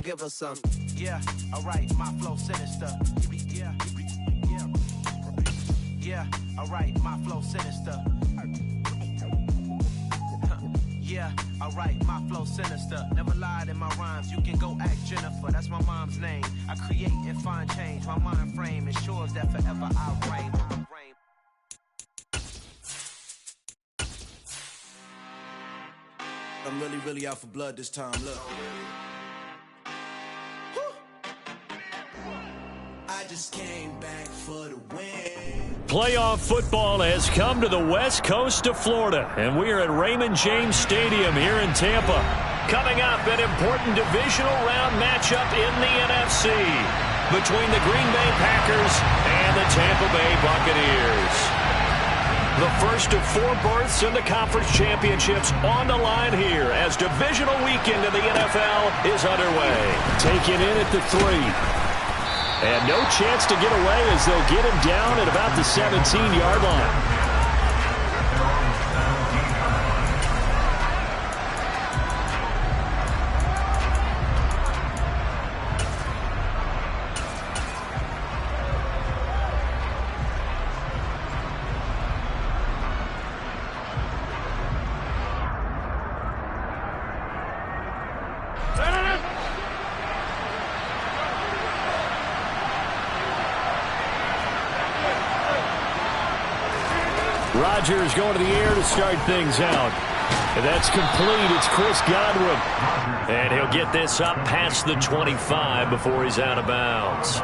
give us some. Yeah, alright, my flow sinister. Yeah, alright, my flow sinister. Yeah, alright, my flow sinister. Never lied in my rhymes, you can go ask Jennifer. That's my mom's name. I create and find change. My mind frame ensures that forever I'll reign. I'm really out for blood this time, look. I just came back for the win. Playoff football has come to the west coast of Florida, and we are at Raymond James Stadium here in Tampa. Coming up, an important divisional round matchup in the NFC between the Green Bay Packers and the Tampa Bay Buccaneers. The first of 4 berths in the conference championships on the line here as divisional weekend in the NFL is underway. Taken in at the 3. And no chance to get away as they'll get him down at about the 17-yard line. Rodgers going to the air to start things out. And that's complete. It's Chris Godwin. And he'll get this up past the 25 before he's out of bounds.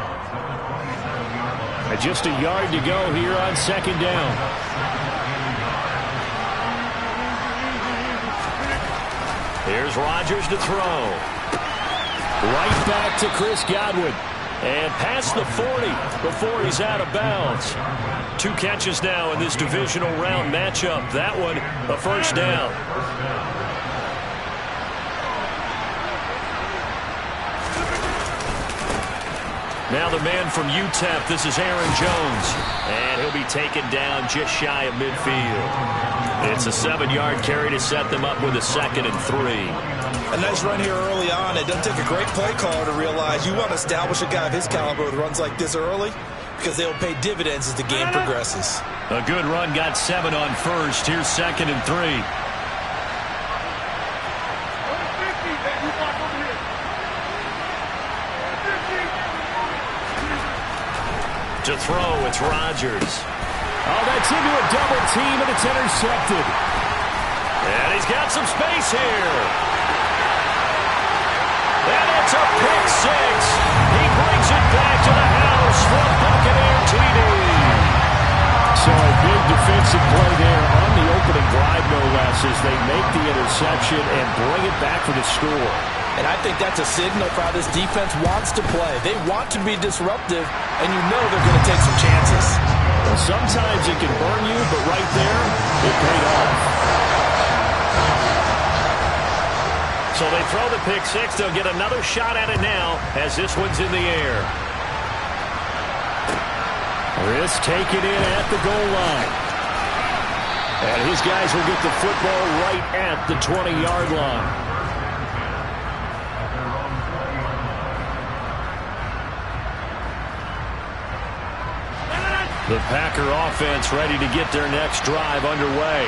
And just a yard to go here on second down. Here's Rodgers to throw. Right back to Chris Godwin. And past the 40 before he's out of bounds. 2 catches now in this divisional round matchup. That one, a first down. Now the man from UTEP, this is Aaron Jones. And he'll be taken down just shy of midfield. It's a 7-yard carry to set them up with a 2nd and 3. A nice run here early on. It doesn't take a great play caller to realize you want to establish a guy of his caliber with runs like this early because they'll pay dividends as the game progresses. A good run, got 7 on first. Here's 2nd and 3. To throw, it's Rodgers. Oh, that's into a double team, and it's intercepted. And he's got some space here. And it's a pick 6. He brings it back to the house for Buccaneer TD. So a big defensive play there on the opening drive, no less, as they make the interception and bring it back for the score. And I think that's a signal for how this defense wants to play. They want to be disruptive, and you know they're going to take some chances. Well, sometimes it can burn you, but right there, it paid off. So they throw the pick 6. They'll get another shot at it now as this one's in the air. Riss taken in at the goal line. And his guys will get the football right at the 20-yard line. The Packer offense ready to get their next drive underway.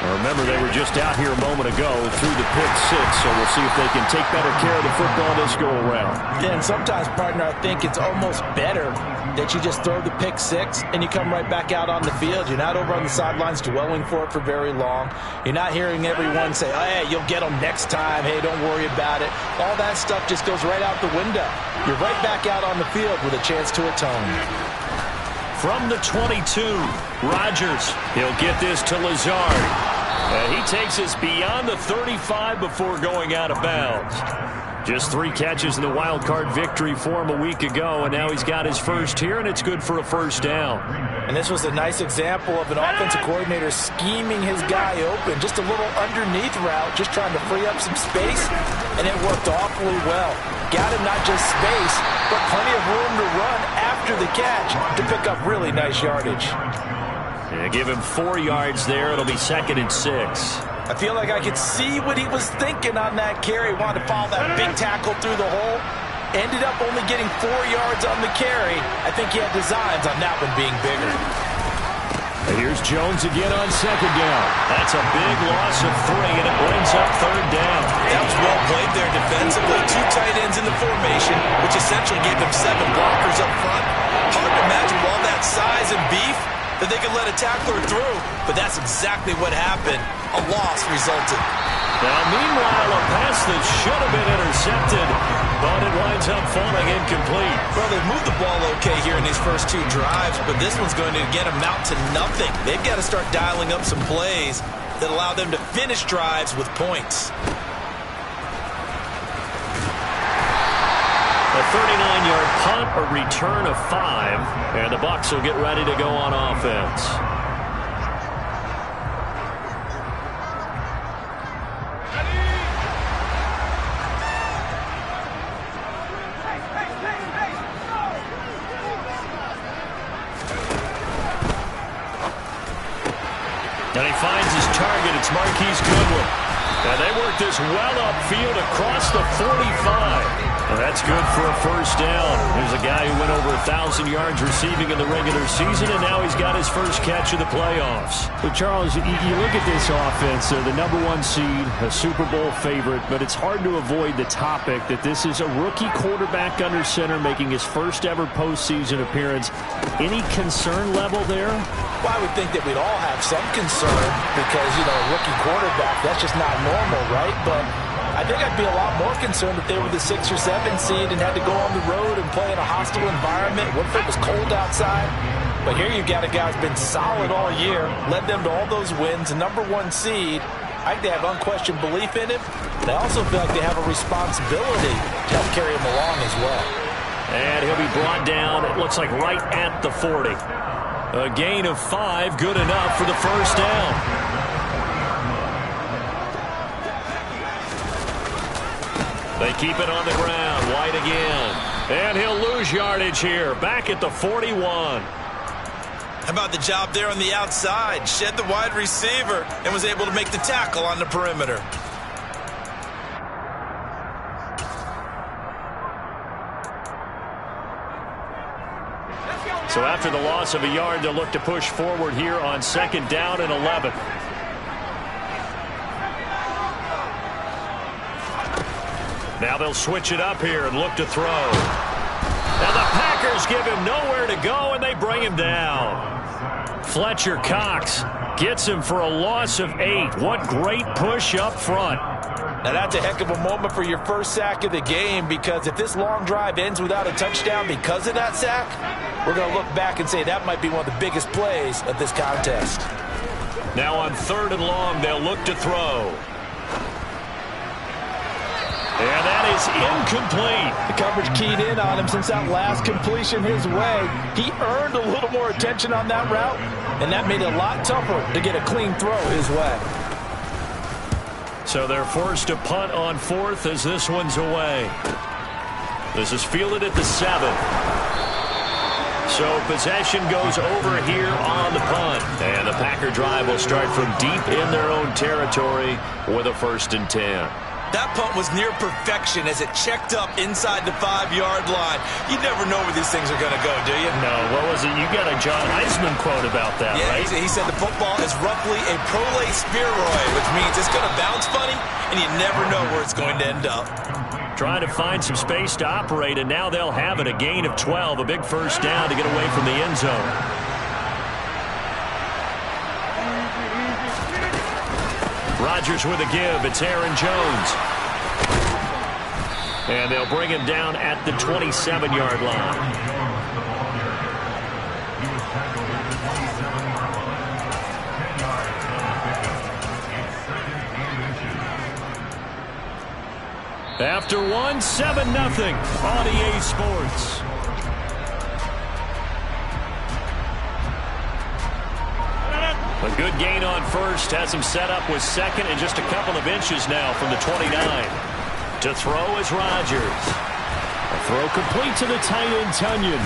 Now remember, they were just out here a moment ago through the pick 6, so we'll see if they can take better care of the football this go-around. Yeah, and sometimes, partner, I think it's almost better that you just throw the pick 6 and you come right back out on the field. You're not over on the sidelines dwelling for it for very long. You're not hearing everyone say, oh, hey, you'll get them next time. Hey, don't worry about it. All that stuff just goes right out the window. You're right back out on the field with a chance to atone. From the 22, Rodgers. He'll get this to Lazard. And he takes us beyond the 35 before going out of bounds. Just 3 catches in the wild card victory for him a week ago, and now he's got his first here, and it's good for a first down. And this was a nice example of an offensive coordinator scheming his guy open. Just a little underneath route, just trying to free up some space, and it worked awfully well. Got him not just space, but plenty of room to run after the catch to pick up really nice yardage. Yeah, give him 4 yards there. It'll be 2nd and 6. I feel like I could see what he was thinking on that carry. Wanted to follow that big tackle through the hole. Ended up only getting 4 yards on the carry. I think he had designs on that one being bigger. And here's Jones again on second down. That's a big loss of 3, and it brings up third down. That was well played there defensively. 2 tight ends in the formation, which essentially gave them 7 blockers up front. Hard to imagine with all that size and beef that they could let a tackler through, but that's exactly what happened. A loss resulted. Now, meanwhile, a pass that should have been intercepted, but it winds up falling incomplete. Well, they've moved the ball okay here in these first 2 drives, but this one's going to again amount to nothing. They've got to start dialing up some plays that allow them to finish drives with points. A 39-yard punt, a return of 5, and the Bucs will get ready to go on offense. And he finds his target. It's Marquise Goodwin. And they work this well upfield across the 45. And that's good for a first down. There's a guy who went over 1,000 yards receiving in the regular season, and now he's got his first catch of the playoffs. But, Charles, you look at this offense, they're the #1 seed, a Super Bowl favorite, but it's hard to avoid the topic that this is a rookie quarterback under center making his first ever postseason appearance. Any concern level there? Well, I would think that we'd all have some concern because, you know, a rookie quarterback, that's just not normal, right? But I think I'd be a lot more concerned if they were the 6 or 7 seed and had to go on the road and play in a hostile environment. What if it was cold outside? But here you've got a guy who's been solid all year, led them to all those wins, a #1 seed. I think they have unquestioned belief in him. They also feel like they have a responsibility to help carry him along as well. And he'll be brought down, it looks like right at the 40. A gain of 5, good enough for the first down. They keep it on the ground. White again. And he'll lose yardage here. Back at the 41. How about the job there on the outside? Shed the wide receiver and was able to make the tackle on the perimeter. So after the loss of a yard, they'll look to push forward here on second down and 11. Now they'll switch it up here and look to throw. Now the Packers give him nowhere to go, and they bring him down. Fletcher Cox gets him for a loss of 8. What great push up front. Now that's a heck of a moment for your first sack of the game, because if this long drive ends without a touchdown because of that sack, we're going to look back and say that might be one of the biggest plays of this contest. Now on 3rd and long, they'll look to throw. And that is incomplete. The coverage keyed in on him since that last completion his way. He earned a little more attention on that route, and that made it a lot tougher to get a clean throw his way. So they're forced to punt on 4th as this one's away. This is fielded at the 7. So possession goes over here on the punt. And the Packer drive will start from deep in their own territory with a 1st and 10. That punt was near perfection as it checked up inside the 5-yard line. You never know where these things are going to go, do you? No, what was it? You got a John Heisman quote about that, yeah, right? He said the football is roughly a prolate spheroid, which means it's going to bounce funny, and you never know where it's going to end up. Trying to find some space to operate, and now they'll have it. A gain of 12, a big first down to get away from the end zone. Rodgers with a give. It's Aaron Jones. And they'll bring him down at the 27-yard line. After 1, 7-0 on EA Sports. A good gain on 1st, has him set up with 2nd and just a couple of inches now from the 29. To throw is Rodgers. A throw complete to the tight end, Tunyon.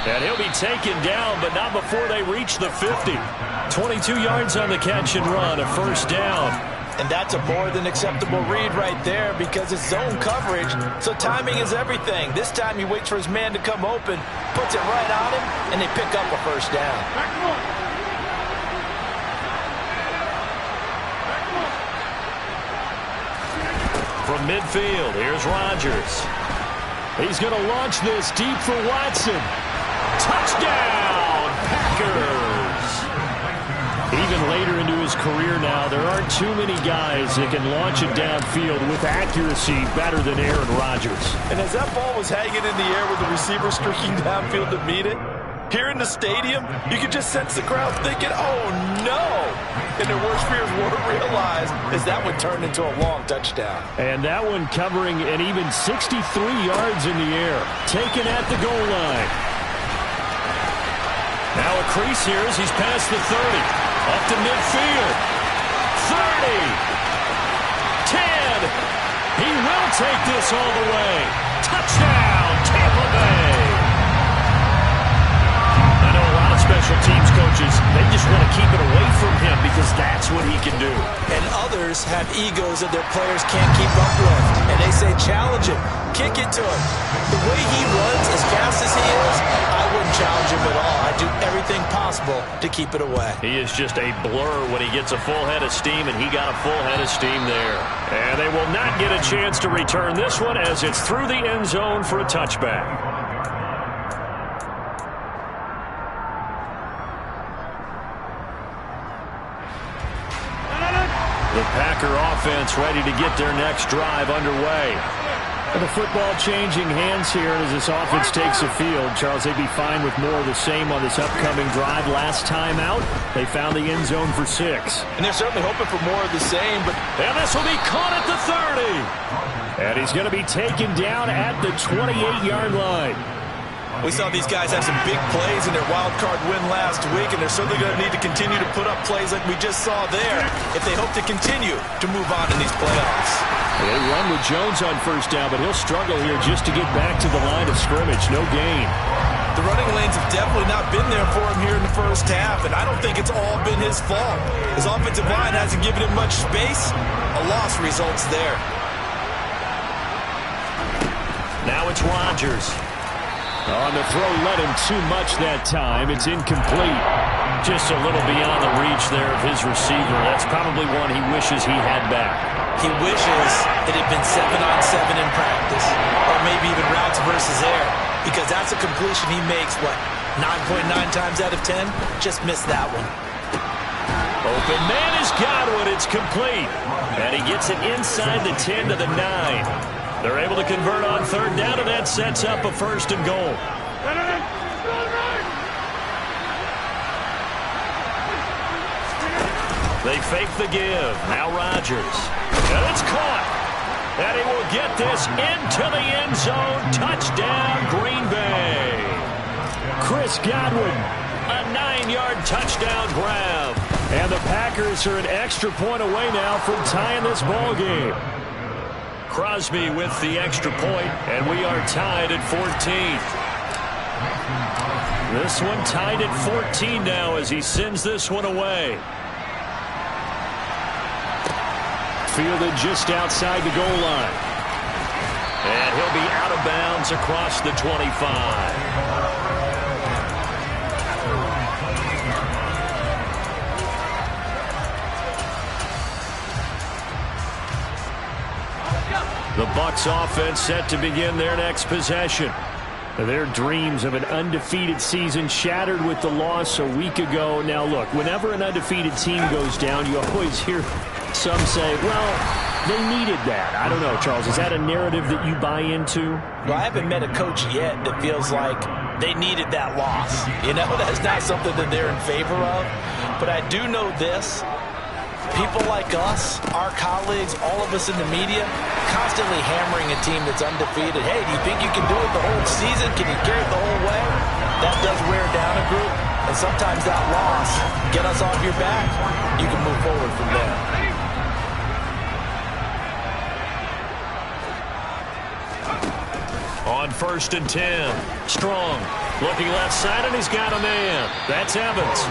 And he'll be taken down, but not before they reach the 50. 22 yards on the catch and run, a first down And that's a more than acceptable read right there because it's zone coverage, so timing is everything. This time he waits for his man to come open, puts it right on him, and they pick up a first down. From midfield, here's Rodgers. He's going to launch this deep for Watson. Touchdown, Packers! Even later into his career now, there aren't too many guys that can launch it downfield with accuracy better than Aaron Rodgers. And as that ball was hanging in the air with the receiver streaking downfield to meet it, here in the stadium, you could just sense the crowd thinking, oh no! And their worst fears weren't realized as that one turned into a long touchdown. And that one covering an even 63 yards in the air, taken at the goal line. Now a crease here as he's past the 30. Up to midfield. 30. 10. He will take this all the way. Touchdown, Tampa Bay. I know a lot of special teams coaches, they just want to keep it away from him because that's what he can do. And others have egos that their players can't keep up with. And they say, challenge him. Kick it to him. The way he runs as fast as he is, I wouldn't challenge him at all. I'd do everything possible to keep it away. He is just a blur when he gets a full head of steam, and he got a full head of steam there. And they will not get a chance to return this one as it's through the end zone for a touchback. The Packer offense ready to get their next drive underway. And the football changing hands here as this offense takes the field. Charles, they'd be fine with more of the same on this upcoming drive. Last time out, they found the end zone for 6. And they're certainly hoping for more of the same. And this will be caught at the 30. And he's going to be taken down at the 28-yard line. We saw these guys have some big plays in their wild card win last week, and they're certainly going to need to continue to put up plays like we just saw there if they hope to continue to move on in these playoffs. They run with Jones on first down, but he'll struggle here just to get back to the line of scrimmage. No gain. The running lanes have definitely not been there for him here in the first half, and I don't think it's all been his fault. His offensive line hasn't given him much space. A loss results there. Now it's Rodgers. On the throw, led him too much that time. It's incomplete. Just a little beyond the reach there of his receiver. That's probably one he wishes he had back. He wishes it had been 7-on-7 in practice, or maybe even routes versus air, because that's a completion he makes, what, 9.9 times out of 10? Just missed that one. Open man is Godwin. It's complete. And he gets it inside the 10 to the 9. They're able to convert on third down, and that sets up a 1st and goal. They fake the give. Now Rodgers. And it's caught. And he will get this into the end zone. Touchdown, Green Bay. Chris Godwin, a 9-yard touchdown grab. And the Packers are an extra point away now from tying this ball game. Crosby with the extra point, and we are tied at 14. This one tied at 14 now as he sends this one away. Fielded just outside the goal line. And he'll be out of bounds across the 25. The Bucs offense set to begin their next possession. Their dreams of an undefeated season shattered with the loss a week ago. Now look, whenever an undefeated team goes down, you always hear some say, well, they needed that. I don't know, Charles. Is that a narrative that you buy into? Well, I haven't met a coach yet that feels like they needed that loss. You know, that's not something that they're in favor of. But I do know this. People like us, our colleagues, all of us in the media, constantly hammering a team that's undefeated. Hey, do you think you can do it the whole season? Can you carry it the whole way? That does wear down a group. And sometimes that loss, get us off your back, you can move forward from there. On 1st and 10, Strong looking left side, and he's got a man. That's Evans.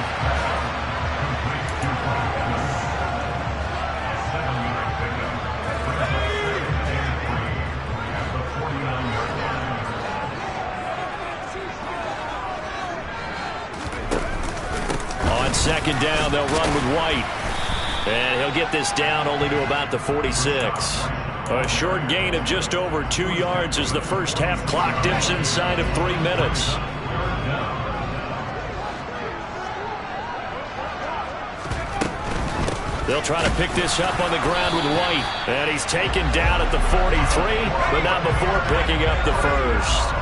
second down. They'll run with White. And he'll get this down only to about the 46. A short gain of just over 2 yards as the first half clock dips inside of 3 minutes. They'll try to pick this up on the ground with White. And he's taken down at the 43, but not before picking up the first.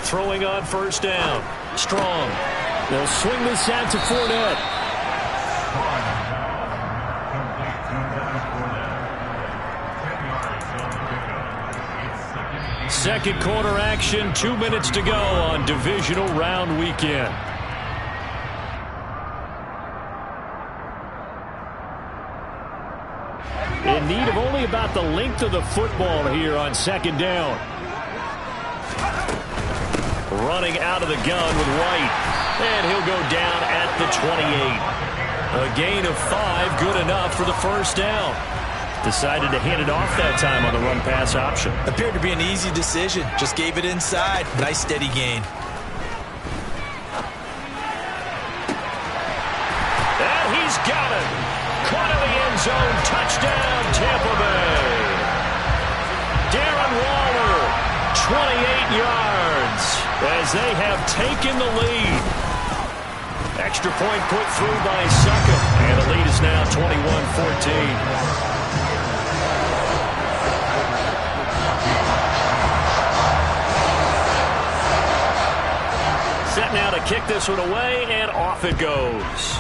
Throwing on first down. Strong. They'll swing this out to Fournette. Second quarter action, 2 minutes to go on divisional round weekend. In need of only about the length of the football here on second down. Running out of the gun with White. And he'll go down at the 28. A gain of 5, good enough for the first down. Decided to hand it off that time on the run-pass option. Appeared to be an easy decision. Just gave it inside. Nice steady gain. And he's got it. Caught in the end zone. Touchdown, Tampa Bay. Darren Waller, 28 yards as they have taken the lead. Extra point put through by Succop. And the lead is now 21-14. Set now to kick this one away, and off it goes.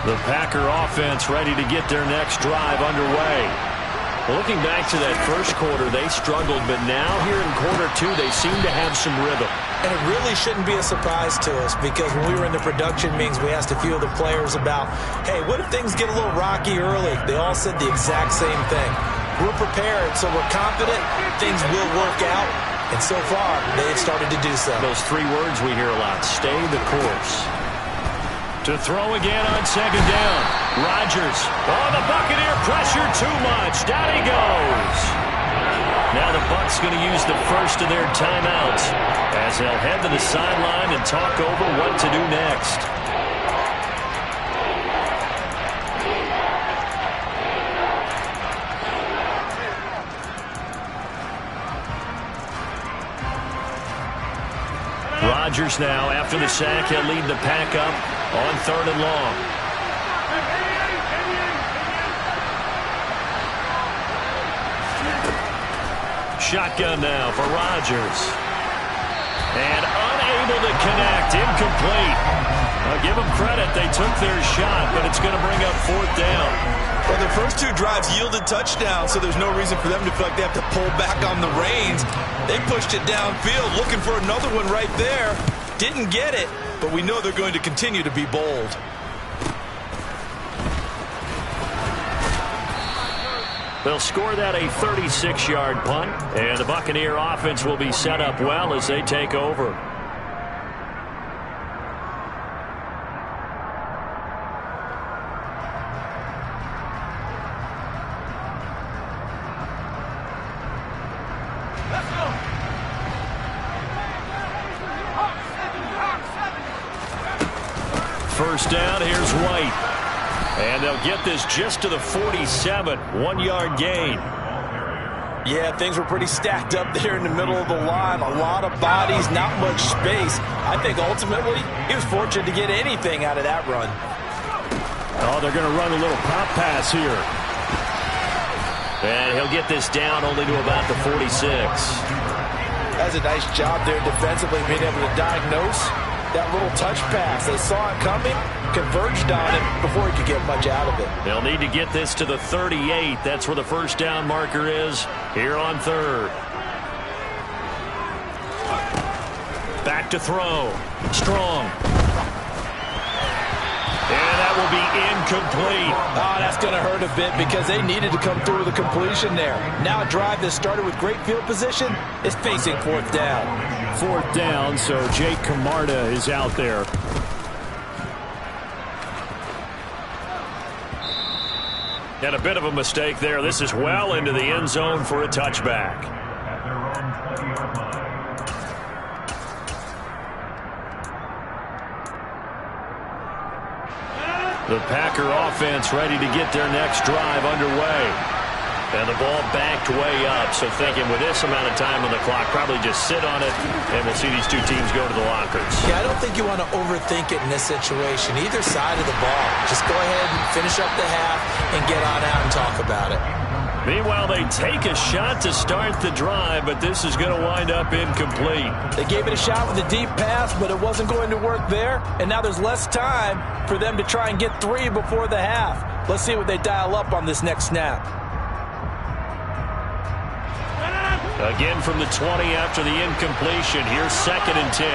The Packer offense ready to get their next drive underway. Looking back to that first quarter, they struggled, but now here in quarter 2, they seem to have some rhythm. And it really shouldn't be a surprise to us because when we were in the production meetings, we asked a few of the players about, hey, what if things get a little rocky early? They all said the exact same thing. We're prepared, so we're confident things will work out. And so far, they've started to do so. Those 3 words we hear a lot, stay the course. To throw again on second down. Rodgers. Oh, the Buccaneer pressure too much. Down he goes. Now the Bucs going to use the first of their timeouts as they'll head to the sideline and talk over what to do next. Rodgers now, after the sack, he'll lead the pack up on 3rd and long. Shotgun now for Rodgers. And unable to connect, incomplete. I'll give them credit, they took their shot, but it's going to bring up 4th down. Well, their first 2 drives yielded touchdowns, so there's no reason for them to feel like they have to pull back on the reins. They pushed it downfield, looking for another one right there. Didn't get it, but we know they're going to continue to be bold. They'll score that a 36-yard punt, and the Buccaneer offense will be set up well as they take over. First down, here's White. And they'll get this just to the 47, 1-yard gain. Yeah, things were pretty stacked up there in the middle of the line. A lot of bodies, not much space. I think ultimately he was fortunate to get anything out of that run. Oh, they're going to run a little pop pass here. And he'll get this down only to about the 46. That's a nice job there defensively, being able to diagnose that little touch pass. They saw it coming, converged on it before he could get much out of it. They'll need to get this to the 38. That's where the first down marker is here on 3rd. Back to throw. Strong. And that will will be incomplete. Oh, that's going to hurt a bit because they needed to come through with a completion there. Now a drive that started with great field position is facing 4th down. 4th down, so Jake Camarda is out there. And a bit of a mistake there. This is well into the end zone for a touchback. The Packer offense ready to get their next drive underway. And the ball backed way up, so thinking with this amount of time on the clock, probably just sit on it, and we'll see these two teams go to the lockers. Yeah, I don't think you want to overthink it in this situation, either side of the ball. Just go ahead and finish up the half and get on out and talk about it. Meanwhile, they take a shot to start the drive, but this is going to wind up incomplete. They gave it a shot with a deep pass, but it wasn't going to work there, and now there's less time for them to try and get 3 before the half. Let's see what they dial up on this next snap. Again from the 20 after the incompletion. Here's 2nd and 10.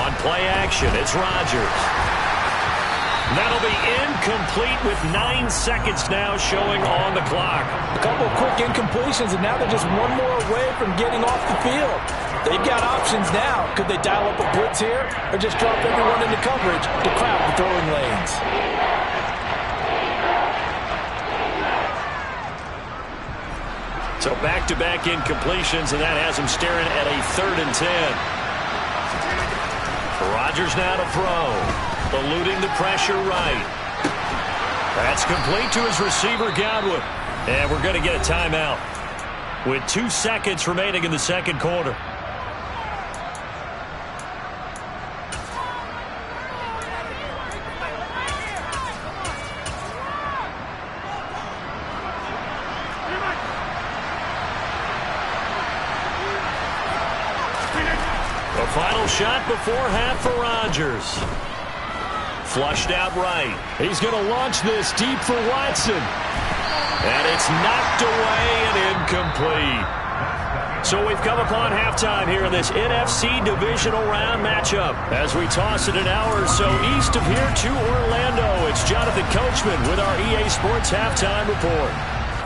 On play action, it's Rodgers. That'll be incomplete with 9 seconds now showing on the clock. A couple of quick incompletions, and now they're just one more away from getting off the field. They've got options now. Could they dial up a blitz here or just drop everyone into coverage to crowd the throwing lanes? So back-to-back incompletions, and that has him staring at a 3rd and 10. Rodgers now to throw. Eluding the pressure right. That's complete to his receiver, Godwin. And we're going to get a timeout with 2 seconds remaining in the second quarter. Final shot before half for Rodgers. Flushed out right. He's going to launch this deep for Watson. And it's knocked away and incomplete. So we've come upon halftime here in this NFC divisional round matchup. As we toss it an hour or so east of here to Orlando, it's Jonathan Coachman with our EA Sports Halftime Report.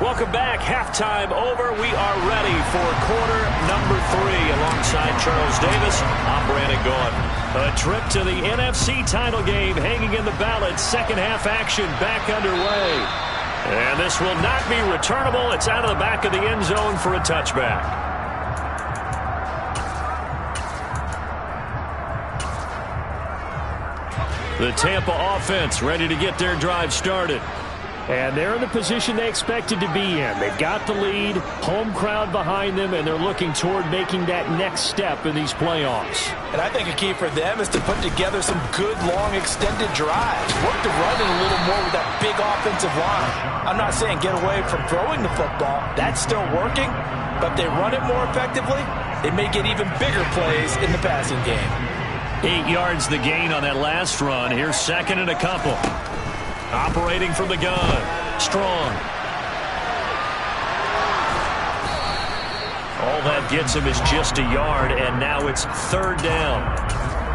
Welcome back. Halftime over. We are ready for quarter number 3. Alongside Charles Davis, I'm Brandon Gaudin. A trip to the NFC title game hanging in the balance. Second half action back underway. And this will not be returnable. It's out of the back of the end zone for a touchback. The Tampa offense ready to get their drive started. And they're in the position they expected to be in. They've got the lead, home crowd behind them, and they're looking toward making that next step in these playoffs. And I think a key for them is to put together some good, long, extended drives. Work the run in a little more with that big offensive line. I'm not saying get away from throwing the football. That's still working. But if they run it more effectively, they may get even bigger plays in the passing game. 8 yards the gain on that last run. Here's 2nd and a couple. Operating from the gun. Strong. All that gets him is just a yard, and now it's 3rd down.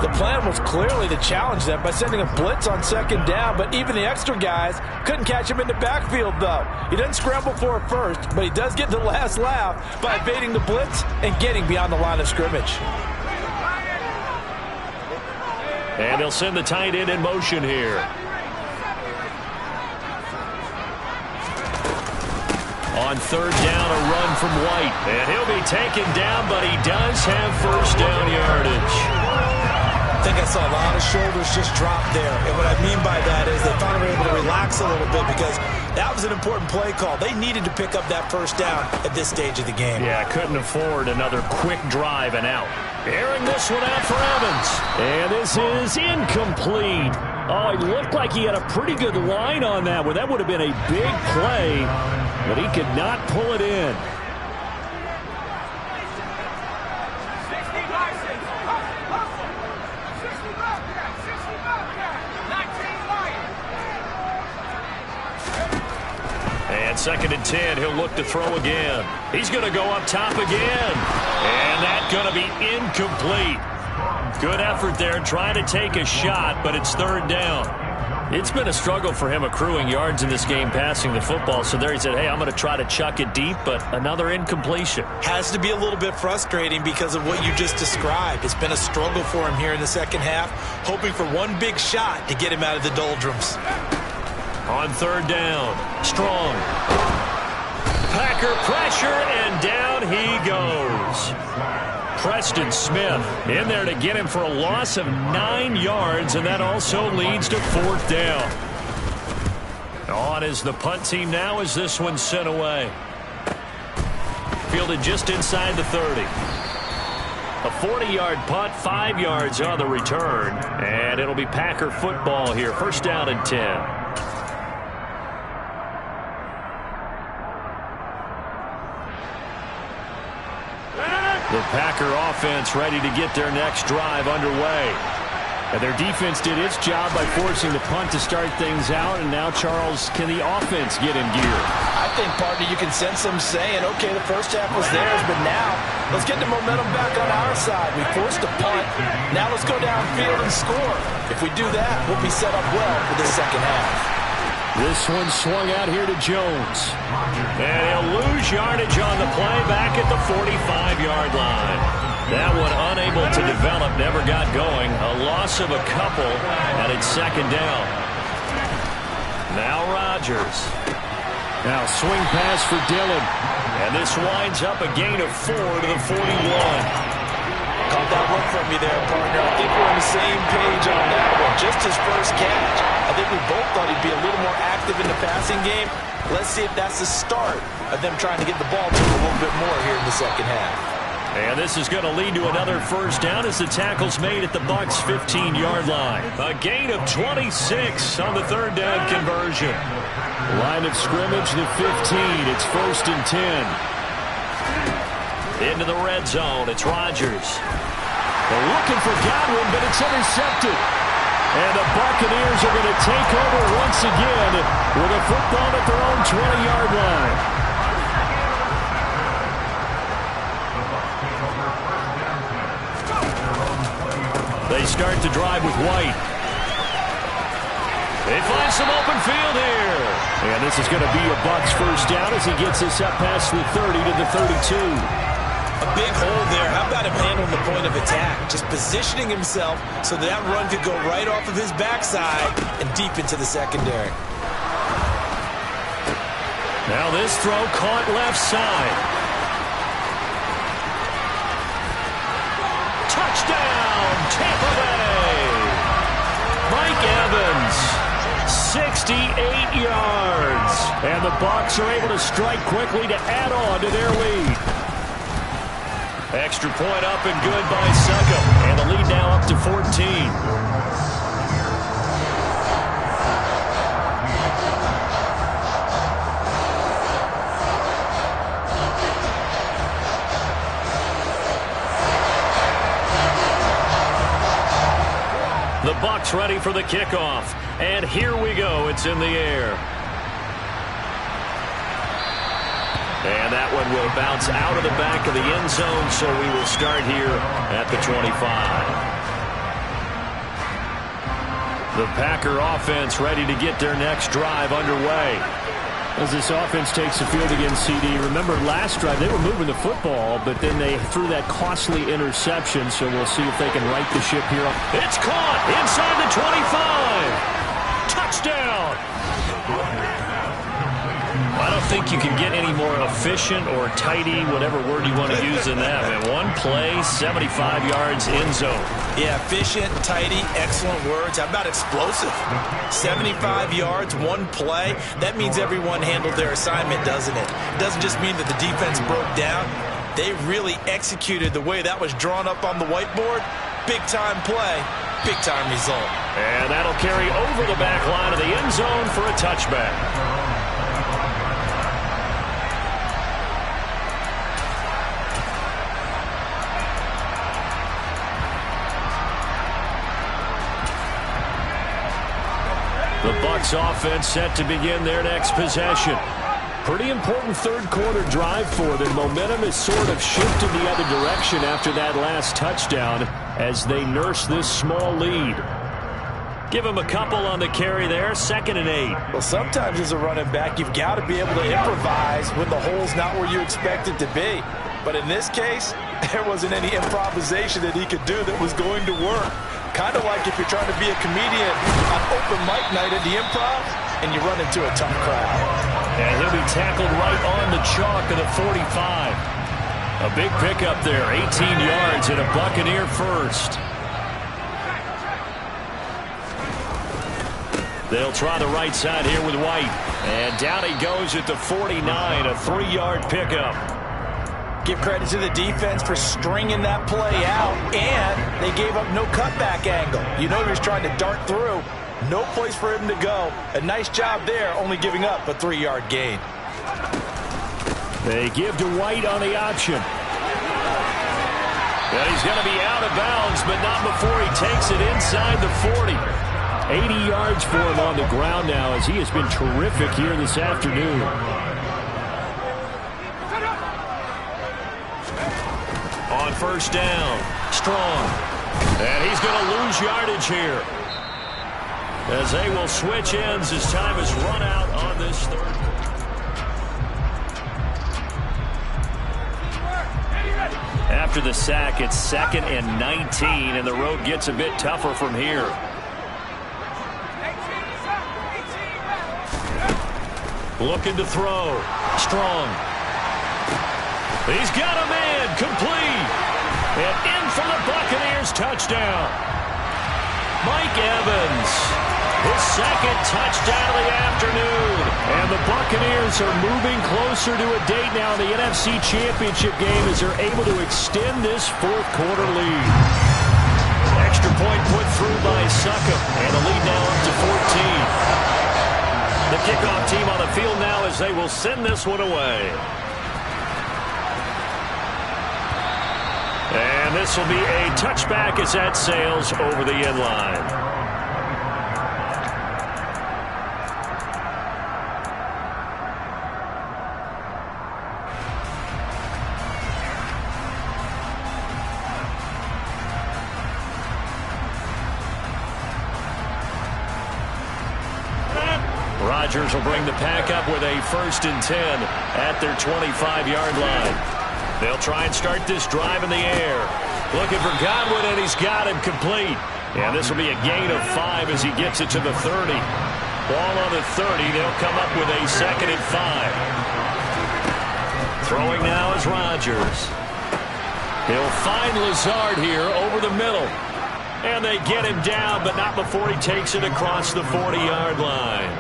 The plan was clearly to challenge them by sending a blitz on 2nd down, but even the extra guys couldn't catch him in the backfield, though. He doesn't scramble for it first, but he does get the last laugh by evading the blitz and getting beyond the line of scrimmage. And they'll send the tight end in motion here. On 3rd down, a run from White. And he'll be taken down, but he does have 1st down yardage. I think I saw a lot of shoulders just drop there. And what I mean by that is they finally were able to relax a little bit because that was an important play call. They needed to pick up that 1st down at this stage of the game. Yeah, couldn't afford another quick drive and out. Airing this one out for Evans. And this is incomplete. Oh, it looked like he had a pretty good line on that one. That would have been a big play, but he could not pull it in. And 2nd and 10, he'll look to throw again. He's going to go up top again. And that's going to be incomplete. Good effort there, trying to take a shot, but it's third down. It's been a struggle for him accruing yards in this game passing the football. So there he said, hey, I'm going to try to chuck it deep, but another incompletion. Has to be a little bit frustrating because of what you just described. It's been a struggle for him here in the second half, hoping for one big shot to get him out of the doldrums. On third down, Strong. Packer pressure, and down he goes. Preston Smith in there to get him for a loss of 9 yards, and that also leads to fourth down. On is the punt team now as this one's sent away. Fielded just inside the 30. A 40-yard punt, 5 yards on the return, and it'll be Packer football here. First down and 10. The Packer offense ready to get their next drive underway. And their defense did its job by forcing the punt to start things out. And now, Charles, can the offense get in gear? I think, partner, you can sense them saying, okay, the first half was theirs, but now let's get the momentum back on our side. We forced a punt. Now let's go downfield and score. If we do that, we'll be set up well for the second half. This one swung out here to Jones. And he'll lose yardage on the play back at the 45-yard line. That one unable to develop, never got going. A loss of a couple, and it's second down. Now Rodgers. Now swing pass for Dillon. And this winds up a gain of 4 to the 41. Caught that one from me there, partner. I think we're on the same page on that one. Just his first catch. I think we both thought he'd be a little more active in the passing game. Let's see if that's the start of them trying to get the ball to him a little bit more here in the second half. And this is going to lead to another first down as the tackle's made at the Bucs' 15-yard line. A gain of 26 on the third down conversion. Line of scrimmage, the 15. It's first and 10. Into the red zone. It's Rodgers. They're looking for Godwin, but it's intercepted. And the Buccaneers are going to take over once again with a football at their own 20-yard line. They start the drive with White. They find some open field here. And this is going to be a Bucs first down as he gets this up past the 30 to the 32. A big hole there. How about him handling the point of attack? Just positioning himself so that run could go right off of his backside and deep into the secondary. Now this throw caught left side. Touchdown, Tampa Bay. Mike Evans, 68 yards. And the Bucs are able to strike quickly to add on to their lead. Extra point up and good by Succop. And the lead now up to 14. The Bucs ready for the kickoff. And here we go. It's in the air. And that one will bounce out of the back of the end zone, so we will start here at the 25. The Packer offense ready to get their next drive underway. As this offense takes the field against CD, remember last drive they were moving the football, but then they threw that costly interception, so we'll see if they can right the ship here. It's caught inside the 25. Touchdown. I don't think you can get any more efficient or tidy, whatever word you want to use in that. Man, one play, 75 yards, end zone. Yeah, efficient, tidy, excellent words. How about explosive? 75 yards, one play. That means everyone handled their assignment, doesn't it? It doesn't just mean that the defense broke down. They really executed the way that was drawn up on the whiteboard. Big-time play, big-time result. And that'll carry over the back line of the end zone for a touchback. The Bucs offense set to begin their next possession. Pretty important third-quarter drive for them. Momentum has sort of shifted the other direction after that last touchdown. as they nurse this small lead. Give him a couple on the carry there, 2nd and 8. Well, sometimes as a running back, you've got to be able to improvise when the hole's not where you expect it to be. But in this case, there wasn't any improvisation that he could do that was going to work. Kind of like if you're trying to be a comedian on open mic night at the Improv and you run into a tough crowd. And he'll be tackled right on the chalk of the 45. A big pickup there, 18 yards and a Buccaneer first. They'll try the right side here with White. And down he goes at the 49, a 3-yard pickup. Give credit to the defense for stringing that play out, and they gave up no cutback angle. You know he was trying to dart through. No place for him to go. A nice job there, only giving up a 3-yard gain. They give to White on the option. And he's going to be out of bounds, but not before he takes it inside the 40. 80 yards for him on the ground now as he has been terrific here this afternoon. On first down, Strong. And he's going to lose yardage here as they will switch ends as time is run out on this third. After the sack, it's 2nd and 19, and the road gets a bit tougher from here. Looking to throw. Strong. He's got a man. Complete. And in for the Buccaneers. Touchdown. Mike Evans. His 2nd touchdown of the afternoon. And the Buccaneers are moving closer to a date now in the NFC Championship game as they're able to extend this 4th quarter lead. Extra point put through by Succop. And the lead now up to 14. The kickoff team on the field now as they will send this one away. And this will be a touchback as that sails over the end line. Rodgers will bring the pack up with a 1st and 10 at their 25-yard line. They'll try and start this drive in the air. Looking for Godwin, and he's got him complete. And this will be a gain of 5 as he gets it to the 30. Ball on the 30. They'll come up with a 2nd and 5. Throwing now is Rodgers. He'll find Lazard here over the middle. And they get him down, but not before he takes it across the 40-yard line.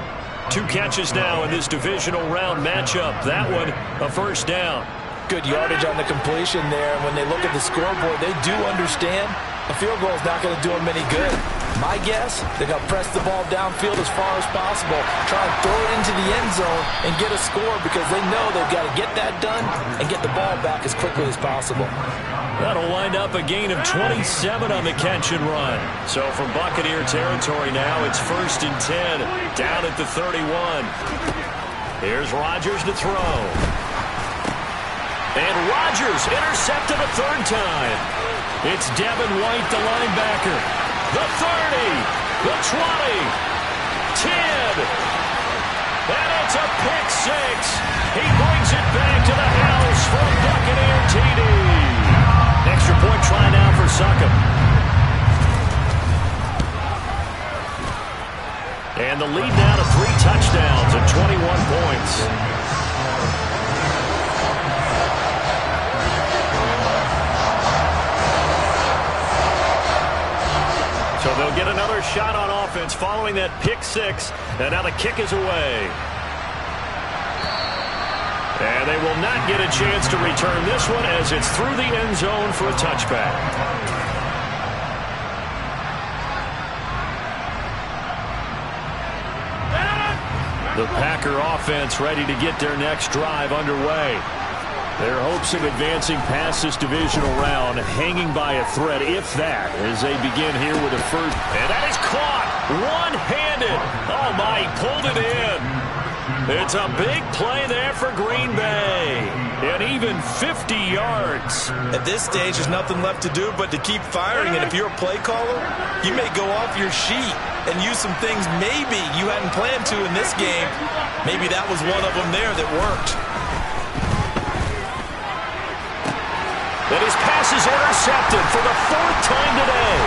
2 catches now in this divisional round matchup. That one, a 1st down. Good yardage on the completion there. When they look at the scoreboard, they do understand a field goal is not going to do them any good. My guess, they're going to press the ball downfield as far as possible, try and throw it into the end zone and get a score because they know they've got to get that done and get the ball back as quickly as possible. That'll wind up a gain of 27 on the catch and run. So from Buccaneer territory now, it's 1st and 10, down at the 31. Here's Rodgers to throw. And Rodgers intercepted a 3rd time. It's Devin White, the linebacker. The 30, the 20, 10. And it's a pick 6. He brings it back to the house from Buccaneer TD. Extra point try now for Succop. And the lead now to 3 touchdowns and 21 points. So they'll get another shot on offense following that pick 6. And now the kick is away. And they will not get a chance to return this one as it's through the end zone for a touchback. The Packer offense ready to get their next drive underway. Their hopes of advancing past this divisional round hanging by a thread, if that, as they begin here with a 1st. And that is caught one-handed. Oh, my, he pulled it in. It's a big play there for Green Bay. and even 50 yards. At this stage, there's nothing left to do but to keep firing. And if you're a play caller, you may go off your sheet and use some things maybe you hadn't planned to in this game. Maybe that was one of them there that worked. And his pass is intercepted for the 4th time today.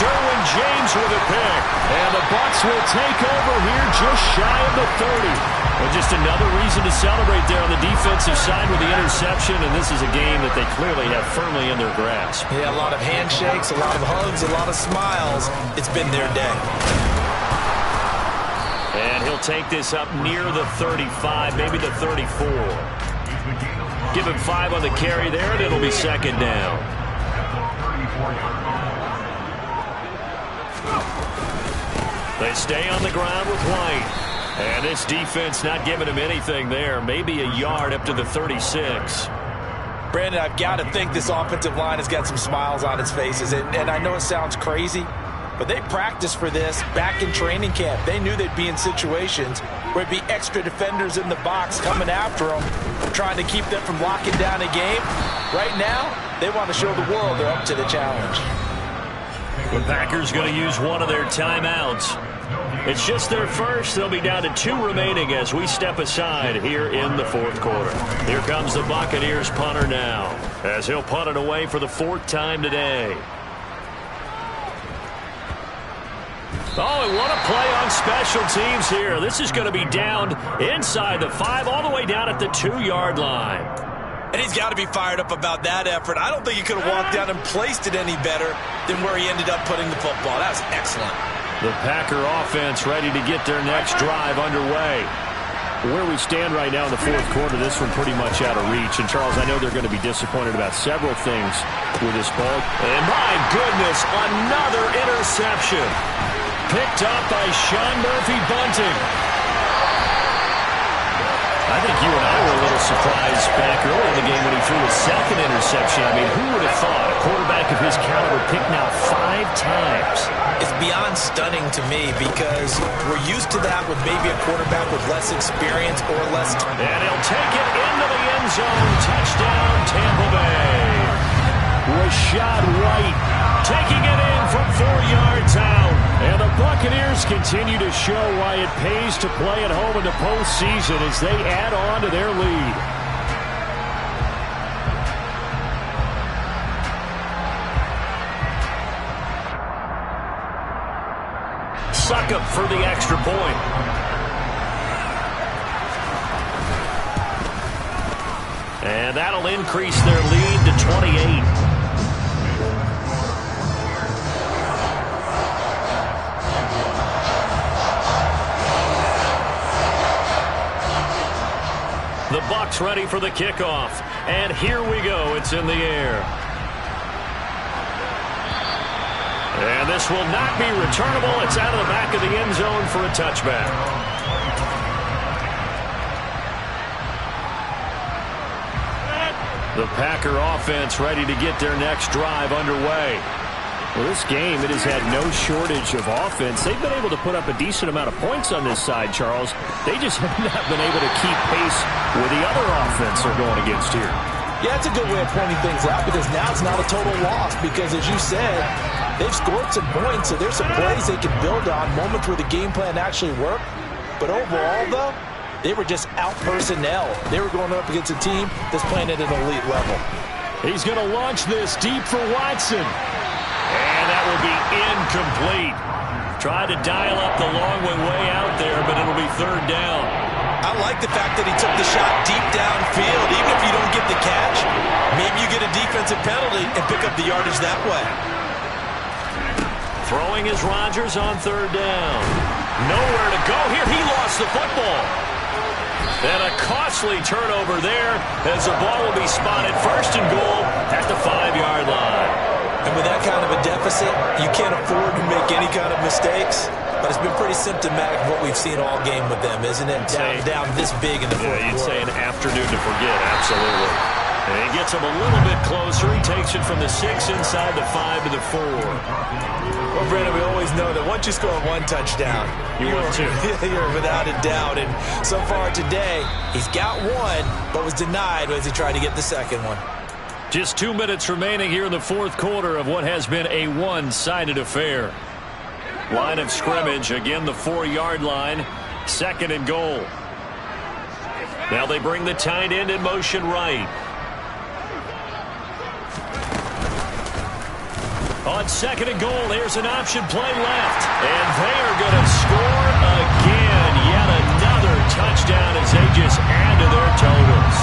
Derwin James with a pick. And the Bucs will take over here just shy of the 30. And just another reason to celebrate there on the defensive side with the interception. And this is a game that they clearly have firmly in their grasp. Yeah, a lot of handshakes, a lot of hugs, a lot of smiles. It's been their day. And he'll take this up near the 35, maybe the 34. Give him 5 on the carry there, and it'll be 2nd down. They stay on the ground with White. And this defense not giving him anything there. Maybe a yard up to the 36. Brandon, I've got to think this offensive line has got some smiles on its faces. And I know it sounds crazy, but they practiced for this back in training camp. They knew they'd be in situations where it'd be extra defenders in the box coming after them, trying to keep them from locking down a game. Right now, they want to show the world they're up to the challenge. The Packers going to use one of their timeouts. It's just their first. They'll be down to 2 remaining as we step aside here in the 4th quarter. Here comes the Buccaneers punter now, as he'll punt it away for the 4th time today. Oh, and what a play on special teams here. This is going to be down inside the 5, all the way down at the 2-yard line. And he's got to be fired up about that effort. I don't think he could have walked down and placed it any better than where he ended up putting the football. That was excellent. The Packer offense ready to get their next drive underway. Where we stand right now in the 4th quarter, this one pretty much out of reach. And, Charles, I know they're going to be disappointed about several things with this ball. And, my goodness, another interception. Picked up by Sean Murphy-Bunting. I think you and I were a little surprised back early in the game when he threw his 2nd interception. I mean, who would have thought a quarterback of his caliber picked now 5 times? It's beyond stunning to me because we're used to that with maybe a quarterback with less experience or less. And he'll take it into the end zone. Touchdown, Tampa Bay. Rachaad White taking it in from 4 yards out. And the Buccaneers continue to show why it pays to play at home in the postseason as they add on to their lead. Succop for the extra point. And that'll increase their lead to 28. The Bucs ready for the kickoff. And here we go. It's in the air. And this will not be returnable. It's out of the back of the end zone for a touchback. The Packer offense ready to get their next drive underway. Well, this game, it has had no shortage of offense. They've been able to put up a decent amount of points on this side, Charles. They just have not been able to keep pace with the other offense they're going against here. Yeah, it's a good way of pointing things out because now it's not a total loss because, as you said, they've scored some points, so there's some plays they can build on, moments where the game plan actually worked. But overall, though, they were just out personnel. They were going up against a team that's playing at an elite level. He's going to launch this deep for Watson. And that will be incomplete. Tried to dial up the long way out there, but it'll be 3rd down. I like the fact that he took the shot deep downfield. Even if you don't get the catch, maybe you get a defensive penalty and pick up the yardage that way. Throwing is Rodgers on 3rd down. Nowhere to go here. He lost the football. And a costly turnover there as the ball will be spotted 1st and goal at the 5-yard line. And with that kind of a deficit, you can't afford to make any kind of mistakes. But it's been pretty symptomatic of what we've seen all game with them, isn't it? Down this big in the 4th quarter. You'd say an afternoon to forget, absolutely. And he gets him a little bit closer. He takes it from the 6 inside the 5 to the 4. Well, Brandon, we always know that once once you score one touchdown, you want two. You're without a doubt. And so far today, he's got one, but was denied as he tried to get the second one. Just 2 minutes remaining here in the fourth quarter of what has been a one-sided affair. Line of scrimmage, again the 4-yard line, 2nd and goal. Now they bring the tight end in motion right. On 2nd and goal, here's an option play left. And they are going to score again. Yet another touchdown as they just add to their totals.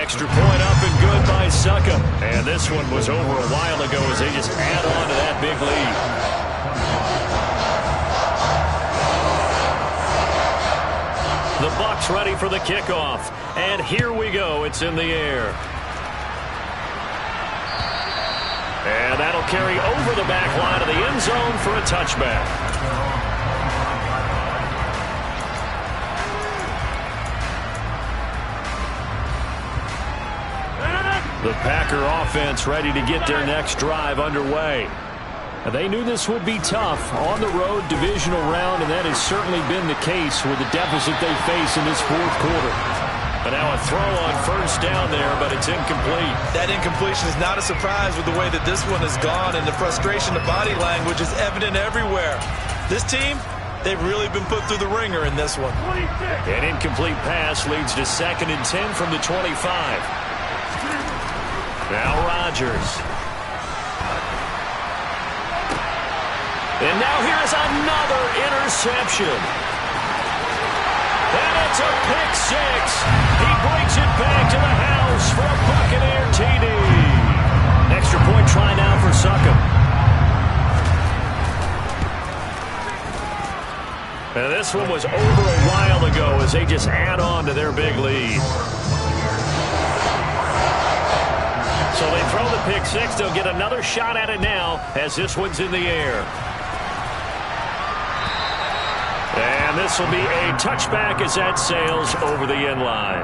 Extra point up and good by Succop. And this one was over a while ago as they just add on to that big lead. The Bucs ready for the kickoff. And here we go. It's in the air. And that'll carry over the back line of the end zone for a touchback. The Packer offense ready to get their next drive underway. They knew this would be tough on the road divisional round, and that has certainly been the case with the deficit they face in this fourth quarter. But now a throw on first down there, but it's incomplete. That incompletion is not a surprise with the way that this one has gone, and the frustration, the body language is evident everywhere. This team, they've really been put through the ringer in this one. An incomplete pass leads to 2nd and 10 from the 25. Now Rodgers. And now here's another interception. And it's a pick six. He brings it back to the house for a Buccaneer TD. Extra point try now for Succop. And this one was over a while ago as they just add on to their big lead. So they throw the pick six. They'll get another shot at it now as this one's in the air. And this will be a touchback as that sails over the end line.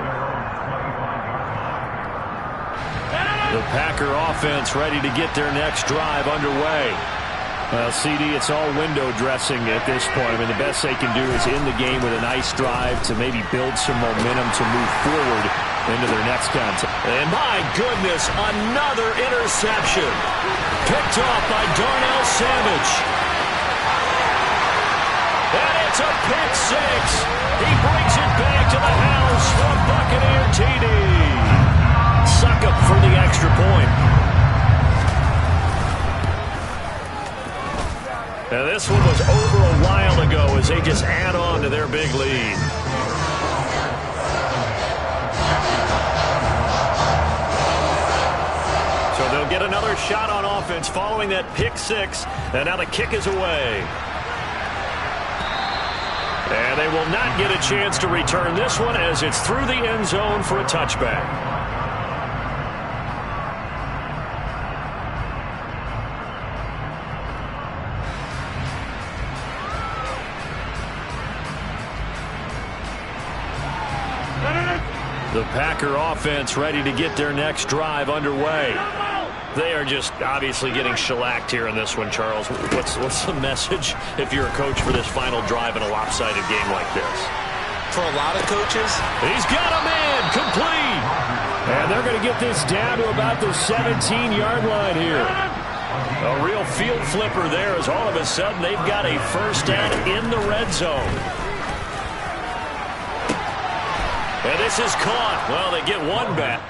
The Packer offense ready to get their next drive underway. Well, CD, it's all window dressing at this point. I mean, the best they can do is in the game with a nice drive to maybe build some momentum to move forward into their next contest. And my goodness, another interception. Picked off by Darnell Savage. And it's a pick six. He brings it back to the house for a Buccaneer TD. Succop for the extra point. Now this one was over a while ago as they just add on to their big lead. So they'll get another shot on offense following that pick six. And now the kick is away. And they will not get a chance to return this one as it's through the end zone for a touchback. The Packer offense ready to get their next drive underway. They are just obviously getting shellacked here in this one, Charles. What's the message if you're a coach for this final drive in a lopsided game like this? For a lot of coaches, he's got a man complete. And they're going to get this down to about the 17-yard line here. A real field flipper there as all of a sudden they've got a first down in the red zone. And this is caught. Well, they get one back.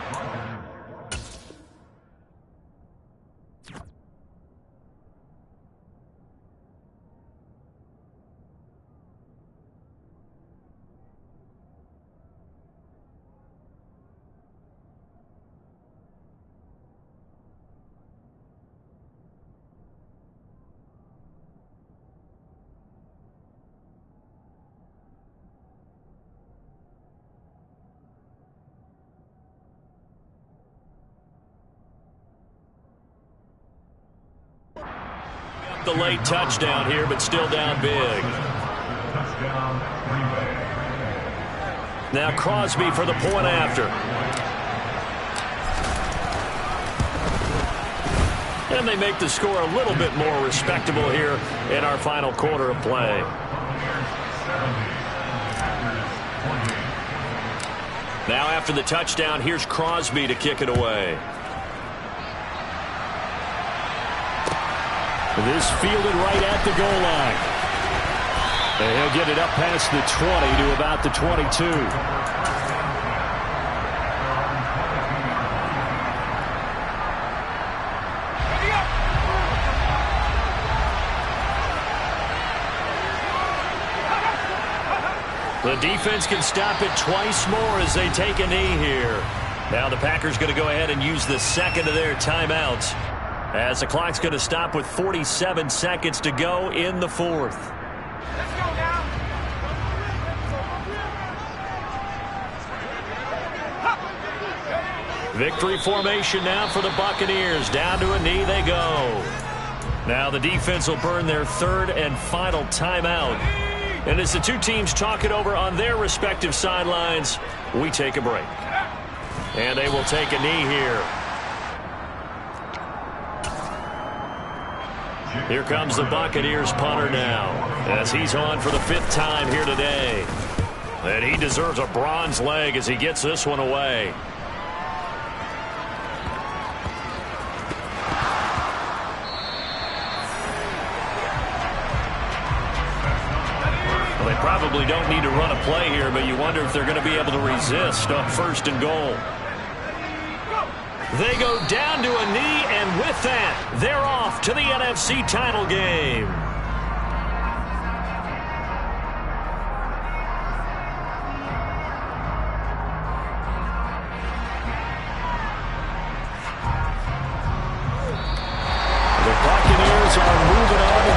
The late touchdown here, but still down big. Now Crosby for the point after. And they make the score a little bit more respectable here in our final quarter of play. Now after the touchdown, here's Crosby to kick it away. This fielded right at the goal line. And he'll get it up past the 20 to about the 22. The defense can stop it twice more as they take a knee here. Now the Packers going to go ahead and use the second of their timeouts, as the clock's going to stop with 47 seconds to go in the fourth. Let's go now. Victory formation now for the Buccaneers. Down to a knee they go. Now the defense will burn their third and final timeout. And as the two teams talk it over on their respective sidelines, we take a break. And they will take a knee here. Here comes the Buccaneers punter now, as he's on for the 5th time here today. And he deserves a bronze leg as he gets this one away. Well, they probably don't need to run a play here, but you wonder if they're going to be able to resist on 1st and goal. They go down to a knee, and with that, they're off to the NFC title game.